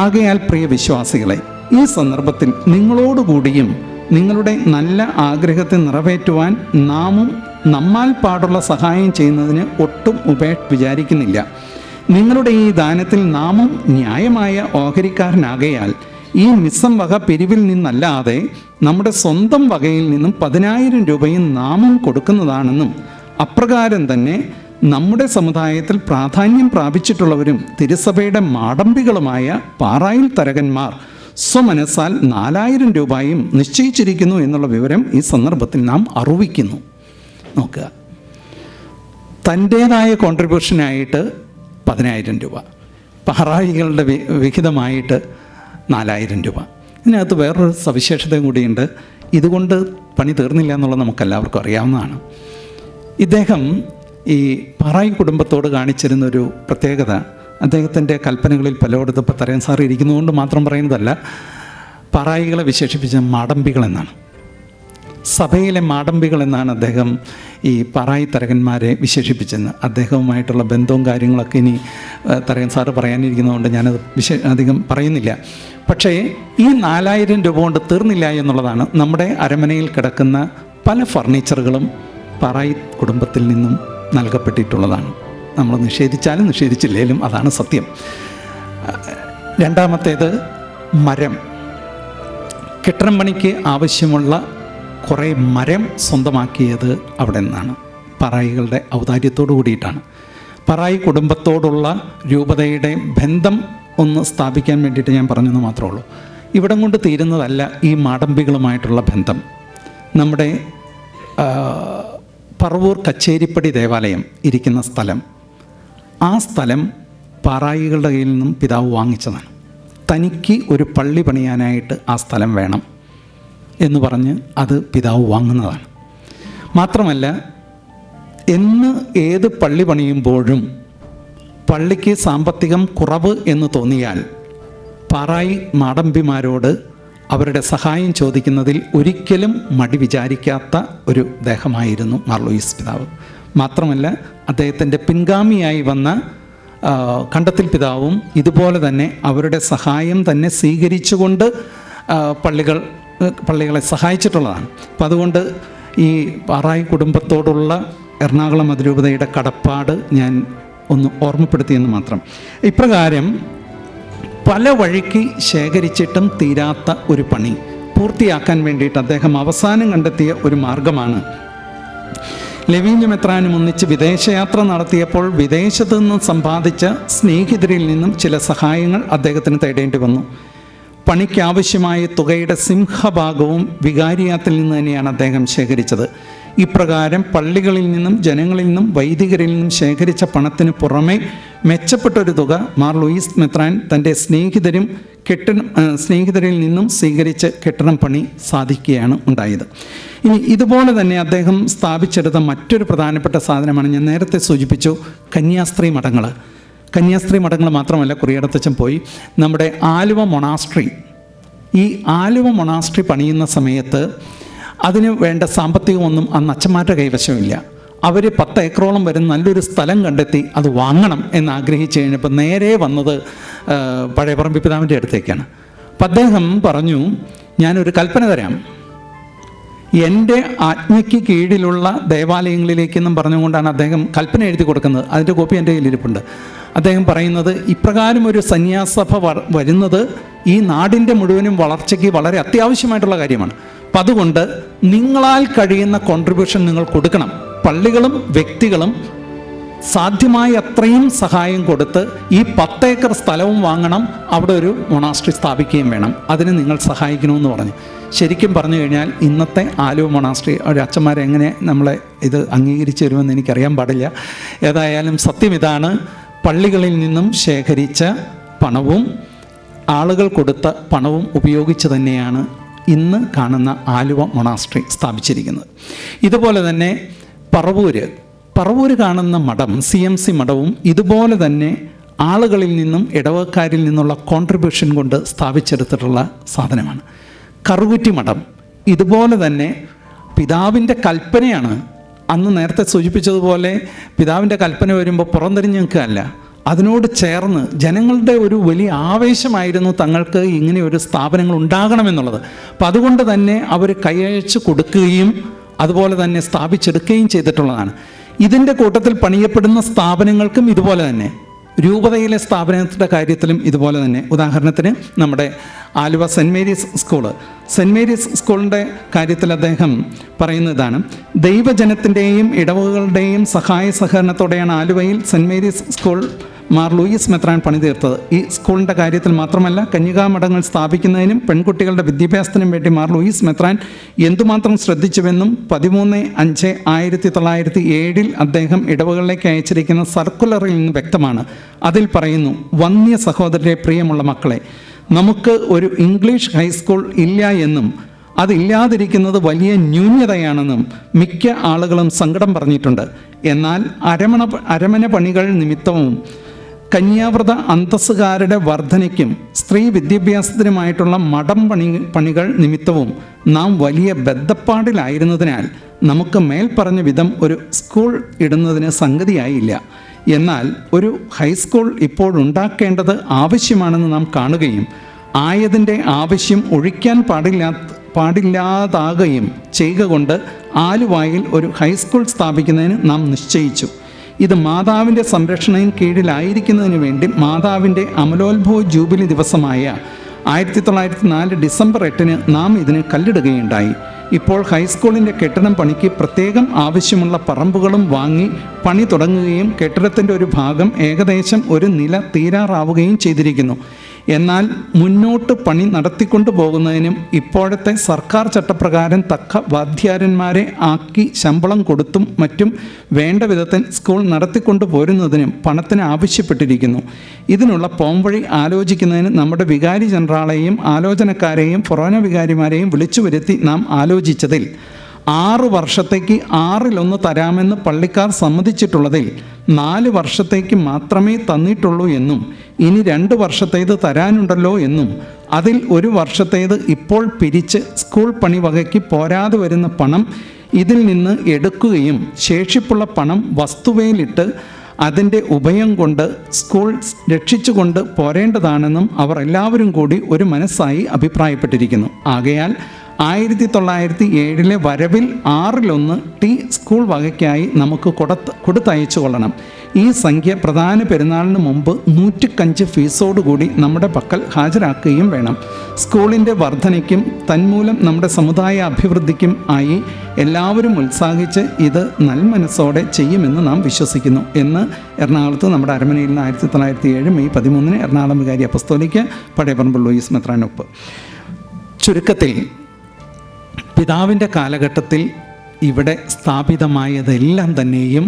ആകയാൽ പ്രിയ വിശ്വാസികളെ, ഈ സന്ദർഭത്തിൽ നിങ്ങളോടുകൂടിയും നിങ്ങളുടെ നല്ല ആഗ്രഹത്തെ നിറവേറ്റുവാൻ നാമും നമ്മാൽ പാടുള്ള സഹായം ചെയ്യുന്നതിന് ഒട്ടും വിചാരിക്കുന്നില്ല. നിങ്ങളുടെ ഈ ദാനത്തിൽ നാമും ന്യായമായ ഓഹരിക്കാരനാകയാൽ ഈ മിസ്സം വക പിരിവിൽ നിന്നല്ലാതെ നമ്മുടെ സ്വന്തം വകയിൽ നിന്നും 10,000 രൂപയും നാമും കൊടുക്കുന്നതാണെന്നും അപ്രകാരം തന്നെ നമ്മുടെ സമുദായത്തിൽ പ്രാധാന്യം പ്രാപിച്ചിട്ടുള്ളവരും തിരുസഭയുടെ മാടമ്പികളുമായ പാറായിൽ തരകന്മാർ സ്വമനസ്സാൽ 4,000 രൂപയും നിശ്ചയിച്ചിരിക്കുന്നു എന്നുള്ള വിവരം ഈ സന്ദർഭത്തിൽ നാം അറിയിക്കുന്നു. നോക്കുക, തൻ്റേതായ കോൺട്രിബ്യൂഷനായിട്ട് 10,000 രൂപ, പാറായികളുടെ വിഹിതമായിട്ട് 4,000 രൂപ. ഇതിനകത്ത് വേറൊരു സവിശേഷതയും കൂടിയുണ്ട്. ഇതുകൊണ്ട് പണി തീർന്നില്ല എന്നുള്ളത് നമുക്കെല്ലാവർക്കും അറിയാവുന്നതാണ്. ഇദ്ദേഹം ഈ പാറായി കുടുംബത്തോട് കാണിച്ചിരുന്നൊരു പ്രത്യേകത, അദ്ദേഹത്തിൻ്റെ കൽപ്പനകളിൽ പലയിടത്തും ഇപ്പോൾ തരകൻ സാർ ഇരിക്കുന്നതുകൊണ്ട് മാത്രം പറയുന്നതല്ല, പാറായികളെ വിശേഷിപ്പിച്ച മാടമ്പികളെന്നാണ്, സഭയിലെ മാടമ്പികൾ എന്നാണ് അദ്ദേഹം ഈ പാറായി തരകന്മാരെ വിശേഷിപ്പിച്ചെന്ന്. അദ്ദേഹവുമായിട്ടുള്ള ബന്ധവും കാര്യങ്ങളൊക്കെ ഇനി തരകൻ സാറ് പറയാനിരിക്കുന്നതുകൊണ്ട് ഞാനത് അധികം പറയുന്നില്ല. പക്ഷേ ഈ 4,000 രൂപ കൊണ്ട് തീർന്നില്ല എന്നുള്ളതാണ്. നമ്മുടെ അരമനയിൽ കിടക്കുന്ന പല ഫർണിച്ചറുകളും പാറായി കുടുംബത്തിൽ നിന്നും നൽകപ്പെട്ടിട്ടുള്ളതാണ്. നമ്മൾ നിഷേധിച്ചാലും നിഷേധിച്ചില്ലേലും അതാണ് സത്യം. രണ്ടാമത്തേത് മരം. കെട്ടിടം പണിക്ക് ആവശ്യമുള്ള കുറേ മരം സ്വന്തമാക്കിയത് അവിടെ നിന്നാണ്, പാറായികളുടെ ഔദാര്യത്തോടു കൂടിയിട്ടാണ്. പാറായി കുടുംബത്തോടുള്ള രൂപതയുടെ ബന്ധം ഒന്ന് സ്ഥാപിക്കാൻ വേണ്ടിയിട്ട് ഞാൻ പറഞ്ഞെന്ന് മാത്രമേ ഉള്ളൂ. ഇവിടം കൊണ്ട് തീരുന്നതല്ല ഈ മാടമ്പികളുമായിട്ടുള്ള ബന്ധം. നമ്മുടെ പറവൂർ കച്ചേരിപ്പടി ദേവാലയം ഇരിക്കുന്ന സ്ഥലം, ആ സ്ഥലം പാറായികളുടെ കയ്യിൽ നിന്നും പിതാവ് വാങ്ങിച്ചതാണ്. തനിക്ക് ഒരു പള്ളി പണിയാനായിട്ട് ആ സ്ഥലം വേണം എന്ന് പറഞ്ഞ് അത് പിതാവ് വാങ്ങുന്നതാണ്. മാത്രമല്ല, ഏത് പള്ളി പണിയുമ്പോഴും പള്ളിക്ക് സാമ്പത്തികം കുറവ് എന്ന് തോന്നിയാൽ പാറായി മാടമ്പിമാരോട് അവരുടെ സഹായം ചോദിക്കുന്നതിൽ ഒരിക്കലും മടി വിചാരിക്കാത്ത ഒരു ദേഹമായിരുന്നു മാർ ലൂയിസ് പിതാവ്. മാത്രമല്ല, അദ്ദേഹത്തിൻ്റെ പിൻഗാമിയായി വന്ന കണ്ടത്തിൽ പിതാവും ഇതുപോലെ തന്നെ അവരുടെ സഹായം തന്നെ സ്വീകരിച്ചുകൊണ്ട് പള്ളികളെ സഹായിച്ചിട്ടുള്ളതാണ്. അപ്പം അതുകൊണ്ട് ഈ പാറായി കുടുംബത്തോടുള്ള എറണാകുളം അതിരൂപതയുടെ കടപ്പാട് ഞാൻ ഒന്ന് ഓർമ്മപ്പെടുത്തിയെന്ന് മാത്രം. ഇപ്രകാരം പല വഴിക്ക് ശേഖരിച്ചിട്ടും തീരാത്ത ഒരു പണി പൂർത്തിയാക്കാൻ വേണ്ടിയിട്ട് അദ്ദേഹം അവസാനം കണ്ടെത്തിയ ഒരു മാർഗമാണ്. ലവീഞ്ഞ മെത്രാനും ഒന്നിച്ച് വിദേശയാത്ര നടത്തിയപ്പോൾ വിദേശത്തു നിന്നും സമ്പാദിച്ച സ്നേഹിതരിൽ നിന്നും ചില സഹായങ്ങൾ അദ്ദേഹത്തിന് തേടേണ്ടി വന്നു. പണിക്കാവശ്യമായ തുകയുടെ സിംഹഭാഗവും വികാരിയാത്തിൽ നിന്ന് തന്നെയാണ് അദ്ദേഹം ശേഖരിച്ചത്. ഇപ്രകാരം പള്ളികളിൽ നിന്നും ജനങ്ങളിൽ നിന്നും വൈദികരിൽ നിന്നും ശേഖരിച്ച പണത്തിന് പുറമെ മെച്ചപ്പെട്ടൊരു തുക മാർ ലൂയിസ് മെത്രാൻ തൻ്റെ സ്നേഹിതരിൽ നിന്നും സ്വീകരിച്ച് കെട്ടിടം പണി സാധിക്കുകയാണ് ഉണ്ടായത്. ഇനി ഇതുപോലെ തന്നെ അദ്ദേഹം സ്ഥാപിച്ചെടുത്ത മറ്റൊരു പ്രധാനപ്പെട്ട സാധനമാണ്, ഞാൻ നേരത്തെ സൂചിപ്പിച്ചു, കന്യാസ്ത്രീ മഠങ്ങൾ. കന്യാസ്ത്രീ മഠങ്ങൾ മാത്രമല്ല, കുറിയടത്തച്ഛൻ പോയി നമ്മുടെ ആലുവ മൊണാസ്ട്രി, ഈ ആലുവ മൊണാസ്ട്രി പണിയുന്ന സമയത്ത് അതിന് വേണ്ട സാമ്പത്തികമൊന്നും അന്ന് അച്ഛന്മാരുടെ കൈവശമില്ല. അവർ 10 ഏക്കറോളം വരുന്ന നല്ലൊരു സ്ഥലം കണ്ടെത്തി അത് വാങ്ങണം എന്ന് ആഗ്രഹിച്ചു കഴിഞ്ഞപ്പോൾ നേരെ വന്നത് പഴയപറമ്പ് പിതാവിൻ്റെ അടുത്തേക്കാണ്. അപ്പം അദ്ദേഹം പറഞ്ഞു, ഞാനൊരു കൽപ്പന തരാം, എൻ്റെ ആജ്ഞയ്ക്ക് കീഴിലുള്ള ദേവാലയങ്ങളിലേക്കെന്നും പറഞ്ഞുകൊണ്ടാണ് അദ്ദേഹം കൽപ്പന എഴുതി കൊടുക്കുന്നത്. അതിൻ്റെ കോപ്പി എൻ്റെ കയ്യിലിരിപ്പുണ്ട്. അദ്ദേഹം പറയുന്നത്, ഇപ്രകാരം ഒരു സന്യാസഭ വരുന്നത് ഈ നാടിൻ്റെ മുഴുവനും വളർച്ചയ്ക്ക് വളരെ അത്യാവശ്യമായിട്ടുള്ള കാര്യമാണ്. അപ്പം അതുകൊണ്ട് നിങ്ങളാൽ കഴിയുന്ന കോൺട്രിബ്യൂഷൻ നിങ്ങൾ കൊടുക്കണം. പള്ളികളും വ്യക്തികളും സാധ്യമായ അത്രയും സഹായം കൊടുത്ത് ഈ 10 ഏക്കർ സ്ഥലവും വാങ്ങണം, അവിടെ ഒരു മൊണാസ്ട്രി സ്ഥാപിക്കുകയും വേണം, അതിന് നിങ്ങൾ സഹായിക്കണമെന്ന് പറഞ്ഞു. ശരിക്കും പറഞ്ഞു കഴിഞ്ഞാൽ ഇന്നത്തെ ആലുവ മൊണാസ്ട്രി ഒരു അച്ഛന്മാരെങ്ങനെ നമ്മളെ ഇത് അംഗീകരിച്ചു വരുമെന്ന് എനിക്കറിയാൻ പാടില്ല. ഏതായാലും സത്യം ഇതാണ്, പള്ളികളിൽ നിന്നും ശേഖരിച്ച പണവും ആളുകൾ കൊടുത്ത പണവും ഉപയോഗിച്ച് തന്നെയാണ് ഇന്ന് കാണുന്ന ആലുവ മൊണാസ്ട്രി സ്ഥാപിച്ചിരിക്കുന്നത്. ഇതുപോലെ തന്നെ പറവൂര് കാണുന്ന മഠം, CMC മഠവും ഇതുപോലെ തന്നെ ആളുകളിൽ നിന്നും ഇടവക്കാരിൽ നിന്നുള്ള കോൺട്രിബ്യൂഷൻ കൊണ്ട് സ്ഥാപിച്ചെടുത്തിട്ടുള്ള സാധനമാണ്. കറുകുറ്റി മഠം ഇതുപോലെ തന്നെ പിതാവിൻ്റെ കൽപ്പനയാണ്. അന്ന് നേരത്തെ സൂചിപ്പിച്ചതുപോലെ പിതാവിൻ്റെ കൽപ്പന വരുമ്പോൾ പുറംതിരിഞ്ഞ് നിൽക്കുകയല്ല, അതിനോട് ചേർന്ന് ജനങ്ങളുടെ ഒരു വലിയ ആവേശമായിരുന്നു തങ്ങൾക്ക് ഇങ്ങനെ ഒരു സ്ഥാപനങ്ങൾ ഉണ്ടാകണമെന്നുള്ളത്. അപ്പം അതുകൊണ്ട് തന്നെ അവർ കൈയയച്ച് കൊടുക്കുകയും അതുപോലെ തന്നെ സ്ഥാപിച്ചെടുക്കുകയും ചെയ്തിട്ടുള്ളതാണ്. ഇതിൻ്റെ കൂട്ടത്തിൽ പണിയപ്പെടുന്ന സ്ഥാപനങ്ങൾക്കും ഇതുപോലെ തന്നെ, രൂപതയിലെ സ്ഥാപനത്തിൻ്റെ കാര്യത്തിലും ഇതുപോലെ തന്നെ. ഉദാഹരണത്തിന് നമ്മുടെ ആലുവ സെൻറ്റ് മേരീസ് സ്കൂളിൻ്റെ കാര്യത്തിൽ അദ്ദേഹം പറയുന്നതാണ്, ദൈവജനത്തിൻ്റെയും ഇടവകളുടെയും സഹായ സഹകരണത്തോടെയാണ് ആലുവയിൽ saint Mary's school Mar Louis മെത്രാൻ പണിതീർത്തത്. ഈ സ്കൂളിൻ്റെ കാര്യത്തിൽ മാത്രമല്ല, കന്യകാമഠങ്ങൾ സ്ഥാപിക്കുന്നതിനും പെൺകുട്ടികളുടെ വിദ്യാഭ്യാസത്തിനും വേണ്ടി മാർ ലൂയിസ് മെത്രാൻ എന്തുമാത്രം ശ്രദ്ധിച്ചുവെന്നും 13/5/1907 അദ്ദേഹം ഇടവകളിലേക്ക് അയച്ചിരിക്കുന്ന സർക്കുലറിൽ നിന്ന് വ്യക്തമാണ്. അതിൽ പറയുന്നു, വന്യ സഹോദരരെ, പ്രിയമുള്ള മക്കളെ, നമുക്ക് ഒരു ഇംഗ്ലീഷ് ഹൈസ്കൂൾ ഇല്ല എന്നും അതില്ലാതിരിക്കുന്നത് വലിയ ന്യൂനതയാണെന്നും മിക്ക ആളുകളും സങ്കടം പറഞ്ഞിട്ടുണ്ട്. എന്നാൽ അരമന പണികൾ നിമിത്തവും കന്യാവ്രത അന്തസ്സുകാരുടെ വർധനയ്ക്കും സ്ത്രീ വിദ്യാഭ്യാസത്തിനുമായിട്ടുള്ള മഠം പണികൾ നിമിത്തവും നാം വലിയ ബദ്ധപ്പാടിലായിരുന്നതിനാൽ നമുക്ക് മേൽപ്പറഞ്ഞ വിധം ഒരു സ്കൂൾ ഇടുന്നതിന് സംഗതിയായില്ല. എന്നാൽ ഒരു ഹൈസ്കൂൾ ഇപ്പോഴുണ്ടാക്കേണ്ടത് ആവശ്യമാണെന്ന് നാം കാണുകയും ആയതിൻ്റെ ആവശ്യം ഒഴിക്കാൻ പാടില്ലാതാകുകയും ചെയ്യുക കൊണ്ട് ആലുവായിൽ ഒരു ഹൈസ്കൂൾ സ്ഥാപിക്കുന്നതിന് നാം നിശ്ചയിച്ചു. ഇത് മാതാവിൻ്റെ സംരക്ഷണയും കീഴിലായിരിക്കുന്നതിന് വേണ്ടി മാതാവിൻ്റെ അമലോത്ഭവ ജൂബിലി ദിവസമായ 1904 ഡിസംബർ 8 നാം ഇതിന് കല്ലിടുകയുണ്ടായി. ഇപ്പോൾ ഹൈസ്കൂളിൻ്റെ കെട്ടിടം പണിക്ക് പ്രത്യേകം ആവശ്യമുള്ള പറമ്പുകളും വാങ്ങി പണി തുടങ്ങുകയും കെട്ടിടത്തിൻ്റെ ഒരു ഭാഗം ഏകദേശം ഒരു നില തീരാറാവുകയും ചെയ്തിരിക്കുന്നു. എന്നാൽ മുന്നോട്ട് പണി നടത്തിക്കൊണ്ടു പോകുന്നതിനും ഇപ്പോഴത്തെ സർക്കാർ ചട്ടപ്രകാരം തക്ക വാദ്യാരന്മാരെ ആക്കി ശമ്പളം കൊടുത്തും മറ്റും വേണ്ട വിധത്തിൽ സ്കൂൾ നടത്തിക്കൊണ്ടു പോരുന്നതിനും പണത്തിന് ആവശ്യപ്പെട്ടിരിക്കുന്നു. ഇതിനുള്ള പോംവഴി ആലോചിക്കുന്നതിന് നമ്മുടെ വികാരി ജനറാളെയും ആലോചനക്കാരെയും ഫൊറോന വികാരിമാരെയും വിളിച്ചു വരുത്തി നാം ആലോചിച്ചതിൽ 6 വർഷത്തേക്ക് 1/6 തരാമെന്ന് പള്ളിക്കാർ സമ്മതിച്ചിട്ടുള്ളതിൽ 4 വർഷത്തേക്ക് മാത്രമേ തന്നിട്ടുള്ളൂ എന്നും ഇനി 2 വർഷത്തേത് തരാനുണ്ടല്ലോ എന്നും അതിൽ 1 വർഷത്തേത് ഇപ്പോൾ പിരിച്ച് സ്കൂൾ പണിവകയ്ക്ക് പോരാതെ വരുന്ന പണം ഇതിൽ നിന്ന് എടുക്കുകയും ശേഷിപ്പുള്ള പണം വസ്തുവയിലിട്ട് അതിൻ്റെ ഉഭയം കൊണ്ട് സ്കൂൾ രക്ഷിച്ചുകൊണ്ട് പോരേണ്ടതാണെന്നും അവർ എല്ലാവരും കൂടി ഒരു മനസ്സായി അഭിപ്രായപ്പെട്ടിരിക്കുന്നു. ആകയാൽ 1907 വരവിൽ 1/6 ടി സ്കൂൾ വകയ്ക്കായി നമുക്ക് കൊടുത്തയച്ചു കൊള്ളണം. ഈ സംഖ്യ പ്രധാന പെരുന്നാളിന് മുമ്പ് 105 ഫീസോടുകൂടി നമ്മുടെ പക്കൽ ഹാജരാക്കുകയും വേണം. സ്കൂളിൻ്റെ വർധനയ്ക്കും തന്മൂലം നമ്മുടെ സമുദായ അഭിവൃദ്ധിക്കും ആയി എല്ലാവരും ഉത്സാഹിച്ച് ഇത് നൽമനസ്സോടെ ചെയ്യുമെന്ന് നാം വിശ്വസിക്കുന്നു എന്ന് എറണാകുളത്ത് നമ്മുടെ അരമനയിൽ നിന്ന് 1907 മെയ് 13 എറണാകുളം വികാരി അപ്പസ്തോലിക്ക് പടയപ്പറമ്പ് ലൂയിസ് മെത്രാനൊപ്പ്. ചുരുക്കത്തിൽ പിതാവിൻ്റെ കാലഘട്ടത്തിൽ ഇവിടെ സ്ഥാപിതമായതെല്ലാം തന്നെയും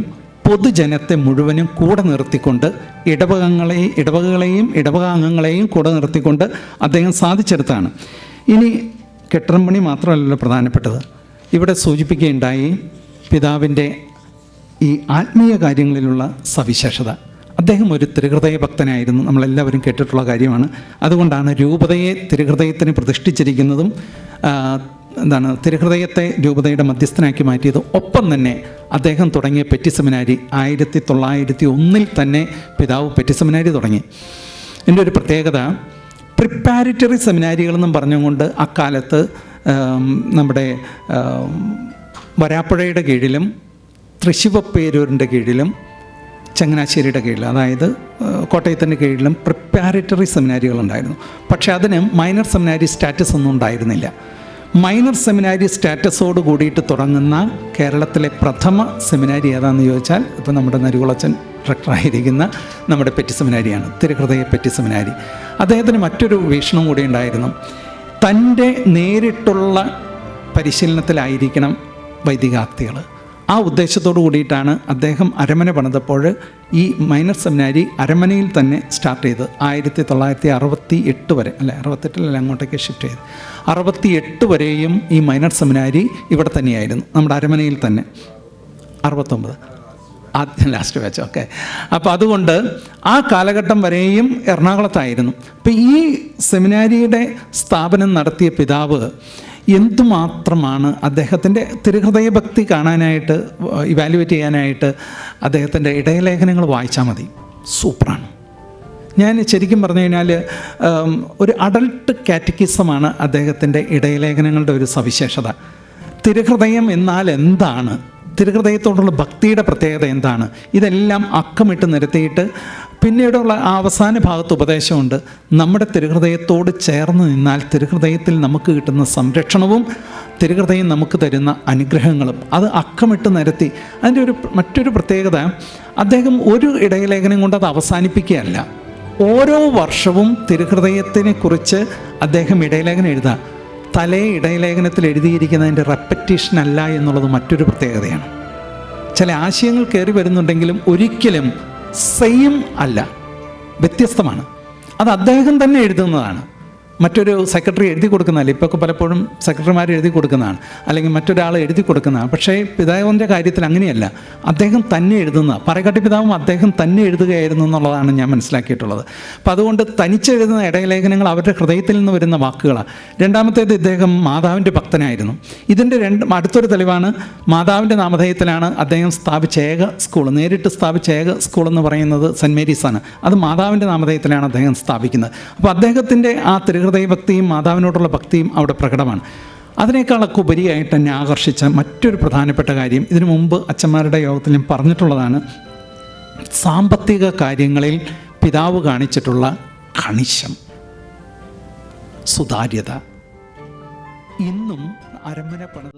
പൊതുജനത്തെ മുഴുവനും കൂടെ നിർത്തിക്കൊണ്ട് ഇടവകകളെയും ഇടവകാംഗങ്ങളെയും കൂടെ നിർത്തിക്കൊണ്ട് അദ്ദേഹം സാധിച്ചെടുത്താണ്. ഇനി കെട്ടിടം പണി മാത്രമല്ലല്ലോ പ്രധാനപ്പെട്ടത്. ഇവിടെ സൂചിപ്പിക്കുകയുണ്ടായി പിതാവിൻ്റെ ഈ ആത്മീയ കാര്യങ്ങളിലുള്ള സവിശേഷത. അദ്ദേഹം ഒരു തിരുഹൃദയ ഭക്തനായിരുന്നു, നമ്മളെല്ലാവരും കേട്ടിട്ടുള്ള കാര്യമാണ്. അതുകൊണ്ടാണ് രൂപതയെ തിരുഹൃദയത്തിന് പ്രതിഷ്ഠിച്ചിരിക്കുന്നതും തിരുഹൃദയത്തെ രൂപതയുടെ മധ്യസ്ഥനാക്കി മാറ്റിയത്. ഒപ്പം തന്നെ അദ്ദേഹം തുടങ്ങിയ പെറ്റി സെമിനാരി 1901 തന്നെ പിതാവ് പെറ്റി സെമിനാരി തുടങ്ങി. എൻ്റെ ഒരു പ്രത്യേകത, പ്രിപ്പാരിറ്ററി സെമിനാരികളെന്നും പറഞ്ഞുകൊണ്ട് അക്കാലത്ത് നമ്മുടെ വരാപ്പുഴയുടെ കീഴിലും തൃശ്ശിവപ്പേരൂരിൻ്റെ കീഴിലും ചങ്ങനാശ്ശേരിയുടെ കീഴിൽ, അതായത് കോട്ടയത്തിൻ്റെ കീഴിലും പ്രിപ്പാരറ്ററി സെമിനാരികളുണ്ടായിരുന്നു. പക്ഷേ അതിന് മൈനർ സെമിനാരി സ്റ്റാറ്റസ് ഒന്നും ഉണ്ടായിരുന്നില്ല. മൈനർ സെമിനാരി സ്റ്റാറ്റസോട് കൂടിയിട്ട് തുടങ്ങുന്ന കേരളത്തിലെ പ്രഥമ സെമിനാരി ഏതാണെന്ന് ചോദിച്ചാൽ ഇപ്പോൾ നമ്മുടെ നരുകുളച്ചൻ റക്ടറായിരിക്കുന്ന നമ്മുടെ പെറ്റി സെമിനാരിയാണ്, തിരുഹൃദയ പെറ്റി സെമിനാരി. അദ്ദേഹത്തിന് മറ്റൊരു വീക്ഷണം കൂടി ഉണ്ടായിരുന്നു. തൻ്റെ നേരിട്ടുള്ള പരിശീലനത്തിലായിരിക്കണം വൈദികാർത്ഥികൾ. ആ ഉദ്ദേശത്തോടു കൂടിയിട്ടാണ് അദ്ദേഹം അരമന പണിതപ്പോൾ ഈ മൈനർ സെമിനാരി അരമനയിൽ തന്നെ സ്റ്റാർട്ട് ചെയ്ത് 1968 വരെ, അല്ല 68 അങ്ങോട്ടേക്ക് ഷിഫ്റ്റ് ചെയ്ത് 68 വരെയും ഈ മൈനർ സെമിനാരി ഇവിടെ തന്നെയായിരുന്നു, നമ്മുടെ അരമനയിൽ തന്നെ. 69 ലാസ്റ്റ് ബാച്ച്, ഓക്കെ. അപ്പോൾ അതുകൊണ്ട് ആ കാലഘട്ടം വരെയും എറണാകുളത്തായിരുന്നു. അപ്പോൾ ഈ സെമിനാരിയുടെ സ്ഥാപനം നടത്തിയ പിതാവ് എന്തുമാത്രമാണ് അദ്ദേഹത്തിൻ്റെ തിരുഹൃദയ ഭക്തി കാണാനായിട്ട്, ഇവാലുവേറ്റ് ചെയ്യാനായിട്ട് അദ്ദേഹത്തിൻ്റെ ഇടയലേഖനങ്ങൾ വായിച്ചാൽ മതി, സൂപ്പറാണ്. ഞാൻ ശരിക്കും പറഞ്ഞു കഴിഞ്ഞാൽ ഒരു അഡൾട്ട് കാറ്റക്കിസമാണ് അദ്ദേഹത്തിൻ്റെ ഇടയലേഖനങ്ങളുടെ ഒരു സവിശേഷത. തിരുഹൃദയം എന്നാൽ എന്താണ്, തിരുഹൃദയത്തോടുള്ള ഭക്തിയുടെ പ്രത്യേകത എന്താണ്, ഇതെല്ലാം അക്കമിട്ട് നിരത്തിയിട്ട് പിന്നീടുള്ള ആ അവസാന ഭാഗത്ത് ഉപദേശമുണ്ട്. നമ്മുടെ തിരുഹൃദയത്തോട് ചേർന്ന് നിന്നാൽ തിരുഹൃദയത്തിൽ നമുക്ക് കിട്ടുന്ന സംരക്ഷണവും തിരുഹൃദയം നമുക്ക് തരുന്ന അനുഗ്രഹങ്ങളും അത് അക്കമിട്ട് നിരത്തി. അതിൻ്റെ മറ്റൊരു പ്രത്യേകത, അദ്ദേഹം ഒരു ഇടയലേഖനം കൊണ്ട് അത് അവസാനിപ്പിക്കുകയല്ല. ഓരോ വർഷവും തിരുഹൃദയത്തിനെ കുറിച്ച് അദ്ദേഹം ഇടയലേഖനം എഴുതുക. തലേ ഇടയലേഖനത്തിൽ എഴുതിയിരിക്കുന്നതിൻ്റെ റെപ്പറ്റീഷൻ അല്ല എന്നുള്ളത് മറ്റൊരു പ്രത്യേകതയാണ്. ചില ആശയങ്ങൾ കയറി വരുന്നുണ്ടെങ്കിലും ഒരിക്കലും സെയിം അല്ല, വ്യത്യസ്തമാണ്. അത് അദ്ദേഹം തന്നെ എഴുതുന്നതാണ്, മറ്റൊരു സെക്രട്ടറി എഴുതി കൊടുക്കുന്നതല്ല. ഇപ്പോൾ പലപ്പോഴും സെക്രട്ടറിമാർ എഴുതി കൊടുക്കുന്നതാണ്, അല്ലെങ്കിൽ മറ്റൊരാൾ എഴുതി കൊടുക്കുന്നതാണ്. പക്ഷേ പിതാവിൻ്റെ കാര്യത്തിൽ അങ്ങനെയല്ല, അദ്ദേഹം തന്നെ എഴുതുന്ന. പറയക്കാട്ടി പിതാവും അദ്ദേഹം തന്നെ എഴുതുകയായിരുന്നു എന്നുള്ളതാണ് ഞാൻ മനസ്സിലാക്കിയിട്ടുള്ളത്. അപ്പോൾ അതുകൊണ്ട് തനിച്ചെഴുതുന്ന ഇടയലേഖനങ്ങൾ അവരുടെ ഹൃദയത്തിൽ നിന്ന് വരുന്ന വാക്കുകളാണ്. രണ്ടാമത്തേത്, ഇദ്ദേഹം മാതാവിൻ്റെ ഭക്തനായിരുന്നു. ഇതിൻ്റെ അടുത്തൊരു തെളിവാണ്, മാതാവിൻ്റെ നാമധേയത്തിലാണ് അദ്ദേഹം സ്ഥാപിച്ച ഏക സ്കൂൾ, നേരിട്ട് സ്ഥാപിച്ച ഏക സ്കൂൾ എന്ന് പറയുന്നത് സെൻറ്റ് മേരീസാണ്. അത് മാതാവിൻ്റെ നാമധേയത്തിലാണ് അദ്ദേഹം സ്ഥാപിക്കുന്നത്. അപ്പോൾ അദ്ദേഹത്തിൻ്റെ ആ ഹൃദയഭക്തിയും മാതാവിനോടുള്ള ഭക്തിയും അവിടെ പ്രകടമാണ്. അതിനേക്കാളൊക്കെ ഉപരിയായിട്ട് എന്നെ ആകർഷിച്ച മറ്റൊരു പ്രധാനപ്പെട്ട കാര്യം, ഇതിനു മുമ്പ് അച്ഛന്മാരുടെ യോഗത്തിൽ ഞാൻ പറഞ്ഞിട്ടുള്ളതാണ്, സാമ്പത്തിക കാര്യങ്ങളിൽ പിതാവ് കാണിച്ചിട്ടുള്ള കണിശം, സുതാര്യത. ഇന്നും അരമന പണിത